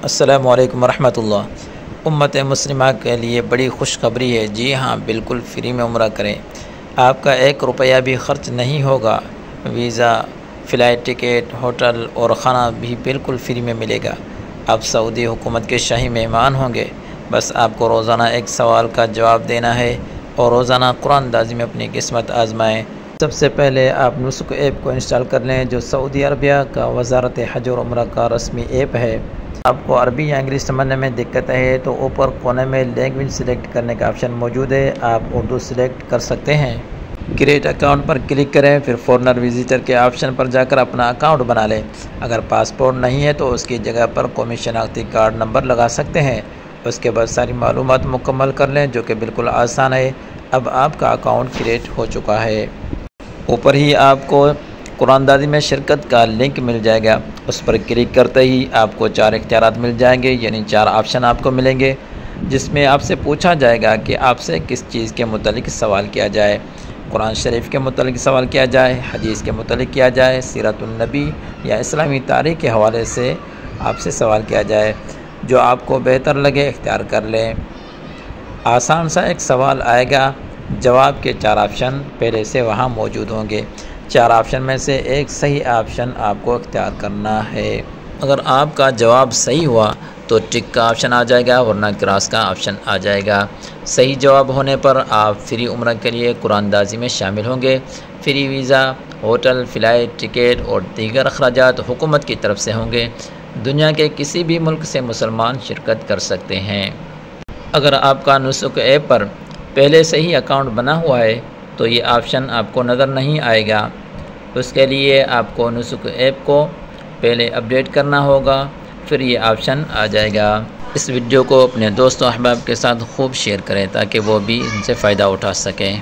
السلام علیکم ورحمۃ اللہ۔ امت مسلمہ کے لیے بڑی خوشخبری ہے۔ جی ہاں، بالکل فری میں عمرہ کریں۔ آپ کا 1 روپیہ بھی خرچ نہیں ہوگا۔ ویزا، فلائٹ ٹکٹ، ہوٹل اور کھانا بھی بالکل فری میں ملے گا۔ آپ سعودی حکومت کے شاہی مہمان ہوں گے۔ بس آپ کو روزانہ ایک سوال کا جواب دینا ہے اور روزانہ قرآن اندازی میں اپنی قسمت آزمائیں۔ سب سے پہلے آپ نسک ایپ کو انسٹال کر لیں، جو سعودی عربیہ کا وزارت حج اور عمرہ کا رسمی ایپ ہے۔ آپ کو عربی یا انگلش سمجھنے میں دقت ہے تو اوپر کونے میں لینگویج سلیکٹ کرنے کا آپشن موجود ہے، آپ اردو سلیکٹ کر سکتے ہیں۔ کریٹ اکاؤنٹ پر کلک کریں، پھر فورنر وزیٹر کے آپشن پر جا کر اپنا اکاؤنٹ بنا لیں۔ اگر پاسپورٹ نہیں ہے تو اس کی جگہ پر قومی شناختی کارڈ نمبر لگا سکتے ہیں۔ اس کے بعد ساری معلومات مکمل کر لیں، جو کہ بالکل آسان ہے۔ اب آپ کا اکاؤنٹ کریٹ ہو چکا ہے۔ اوپر ہی آپ کو قرآن اندازی میں شرکت کا لنک مل جائے گا۔ اس پر کلک کرتے ہی آپ کو 4 اختیارات مل جائیں گے، یعنی 4 آپشن آپ کو ملیں گے، جس میں آپ سے پوچھا جائے گا کہ آپ سے کس چیز کے متعلق سوال کیا جائے۔ قرآن شریف کے متعلق سوال کیا جائے، حدیث کے متعلق کیا جائے، سیرت النبی یا اسلامی تاریخ کے حوالے سے آپ سے سوال کیا جائے۔ جو آپ کو بہتر لگے اختیار کر لیں۔ آسان سا ایک سوال آئے گا، جواب کے 4 آپشن پہلے سے وہاں موجود ہوں گے۔ 4 آپشن میں سے ایک صحیح آپشن آپ کو اختیار کرنا ہے۔ اگر آپ کا جواب صحیح ہوا تو ٹک کا آپشن آ جائے گا، ورنہ کراس کا آپشن آ جائے گا۔ صحیح جواب ہونے پر آپ فری عمرہ کے لیے قرآن اندازی میں شامل ہوں گے۔ Free visa, hotel, flight ticket اور دیگر اخراجات حکومت کی طرف سے ہوں گے۔ دنیا کے کسی بھی ملک سے مسلمان شرکت کر سکتے ہیں۔ اگر آپ کا نسک ایپ پر پہلے سے ہی اکاؤنٹ بنا ہوا ہے تو یہ آپشن آپ کو نظر نہیں آئے گا۔ اس کے لیے آپ کو نسک ایپ کو پہلے اپڈیٹ کرنا ہوگا، پھر یہ آپشن آ جائے گا۔ اس ویڈیو کو اپنے دوستوں احباب کے ساتھ خوب شیئر کریں تاکہ وہ بھی ان سے فائدہ اٹھا سکیں۔